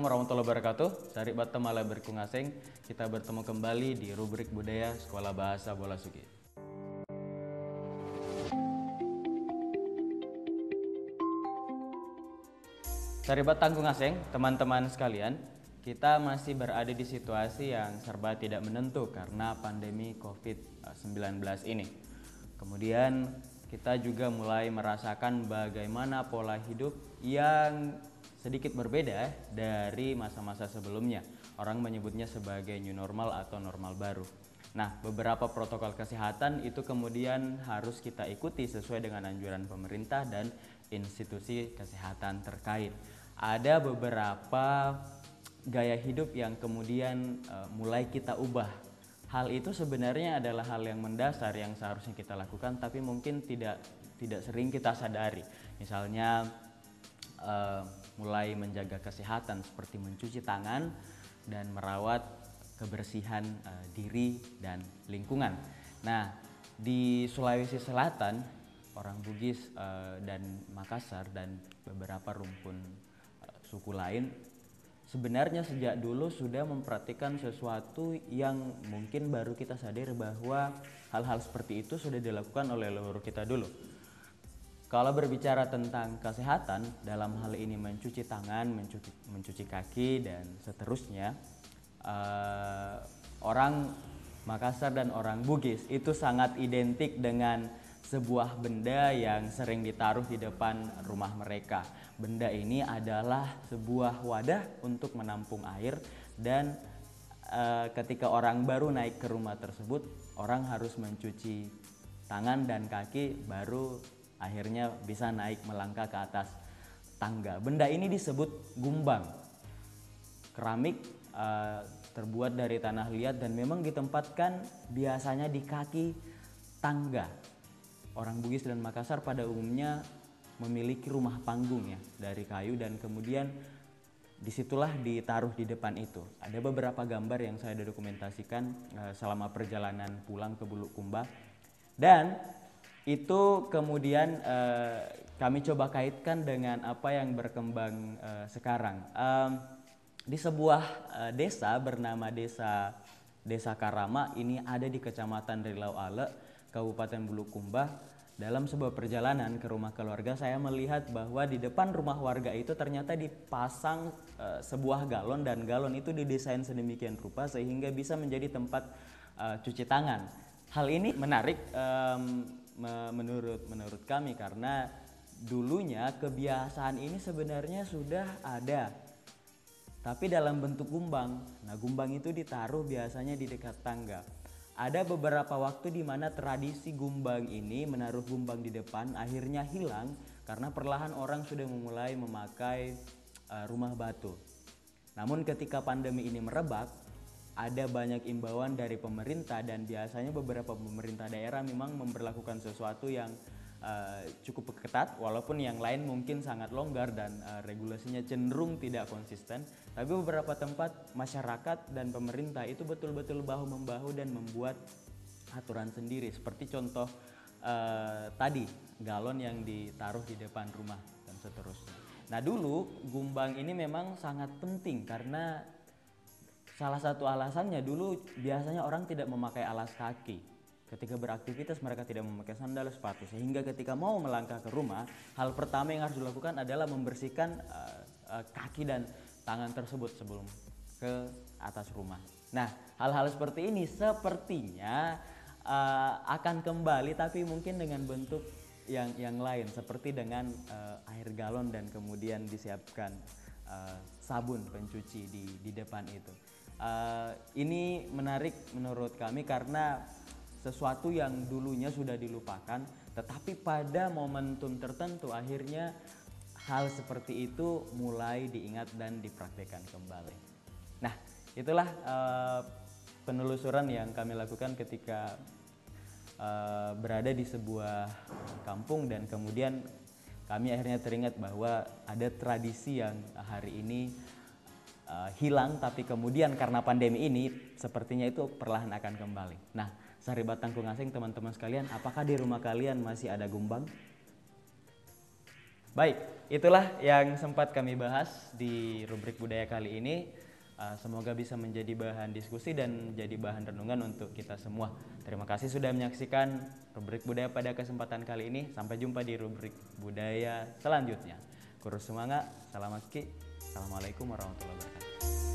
Assalamualaikum warahmatullahi wabarakatuh. Sari Batam ala berkungaseng. Kita bertemu kembali di rubrik budaya Sekolah Bahasa Bola Sugi. Sari Batang kungaseng, teman-teman sekalian. Kita masih berada di situasi yang serba tidak menentu karena pandemi COVID-19 ini. Kemudian kita juga mulai merasakan bagaimana pola hidup yang sedikit berbeda dari masa-masa sebelumnya. Orang menyebutnya sebagai new normal atau normal baru. Nah, beberapa protokol kesehatan itu kemudian harus kita ikuti sesuai dengan anjuran pemerintah dan institusi kesehatan terkait. Ada beberapa gaya hidup yang kemudian mulai kita ubah. Hal itu sebenarnya adalah hal yang mendasar yang seharusnya kita lakukan, tapi mungkin tidak sering kita sadari. Misalnya mulai menjaga kesehatan seperti mencuci tangan dan merawat kebersihan diri dan lingkungan. Nah, di Sulawesi Selatan, orang Bugis dan Makassar dan beberapa rumpun suku lain sebenarnya sejak dulu sudah memperhatikan sesuatu yang mungkin baru kita sadar bahwa hal-hal seperti itu sudah dilakukan oleh leluhur kita dulu. Kalau berbicara tentang kesehatan, dalam hal ini mencuci tangan, mencuci kaki, dan seterusnya, orang Makassar dan orang Bugis itu sangat identik dengan sebuah benda yang sering ditaruh di depan rumah mereka. Benda ini adalah sebuah wadah untuk menampung air dan ketika orang baru naik ke rumah tersebut, orang harus mencuci tangan dan kaki baru akhirnya bisa naik melangkah ke atas tangga. Benda ini disebut gumbang. Keramik terbuat dari tanah liat dan memang ditempatkan biasanya di kaki tangga. Orang Bugis dan Makassar pada umumnya memiliki rumah panggung ya dari kayu dan kemudian disitulah ditaruh di depan itu. Ada beberapa gambar yang saya dokumentasikan selama perjalanan pulang ke Bulukumba dan itu kemudian kami coba kaitkan dengan apa yang berkembang sekarang. Di sebuah desa bernama Desa Karama, ini ada di Kecamatan Rilau Ale, Kabupaten Bulukumba. Dalam sebuah perjalanan ke rumah keluarga, saya melihat bahwa di depan rumah warga itu ternyata dipasang sebuah galon dan galon itu didesain sedemikian rupa sehingga bisa menjadi tempat cuci tangan. Hal ini menarik menurut kami karena dulunya kebiasaan ini sebenarnya sudah ada, tapi dalam bentuk gumbang. Nah, gumbang itu ditaruh biasanya di dekat tangga. Ada beberapa waktu di mana tradisi gumbang ini, menaruh gumbang di depan, akhirnya hilang karena perlahan orang sudah memulai memakai rumah batu. Namun ketika pandemi ini merebak, ada banyak imbauan dari pemerintah dan biasanya beberapa pemerintah daerah memang memberlakukan sesuatu yang cukup ketat, walaupun yang lain mungkin sangat longgar dan regulasinya cenderung tidak konsisten. Tapi beberapa tempat masyarakat dan pemerintah itu betul-betul bahu-membahu dan membuat aturan sendiri. Seperti contoh tadi, galon yang ditaruh di depan rumah dan seterusnya. Nah, dulu gumbang ini memang sangat penting karena salah satu alasannya dulu biasanya orang tidak memakai alas kaki. Ketika beraktivitas mereka tidak memakai sandal, sepatu. Sehingga ketika mau melangkah ke rumah, hal pertama yang harus dilakukan adalah membersihkan kaki dan tangan tersebut sebelum ke atas rumah. Nah, hal-hal seperti ini sepertinya akan kembali tapi mungkin dengan bentuk yang lain. Seperti dengan air galon dan kemudian disiapkan sabun pencuci di depan itu. Ini menarik menurut kami karena sesuatu yang dulunya sudah dilupakan, tetapi pada momentum tertentu akhirnya hal seperti itu mulai diingat dan dipraktikkan kembali. Nah, itulah penelusuran yang kami lakukan ketika berada di sebuah kampung dan kemudian kami akhirnya teringat bahwa ada tradisi yang hari ini hilang, tapi kemudian karena pandemi ini sepertinya itu perlahan akan kembali. Nah, Sari Batang kungaseng teman-teman sekalian, apakah di rumah kalian masih ada gumbang? Baik, itulah yang sempat kami bahas di rubrik budaya kali ini. Semoga bisa menjadi bahan diskusi dan jadi bahan renungan untuk kita semua. Terima kasih sudah menyaksikan rubrik budaya pada kesempatan kali ini. Sampai jumpa di rubrik budaya selanjutnya. Kurus semangat, salam aki. Assalamualaikum warahmatullahi wabarakatuh.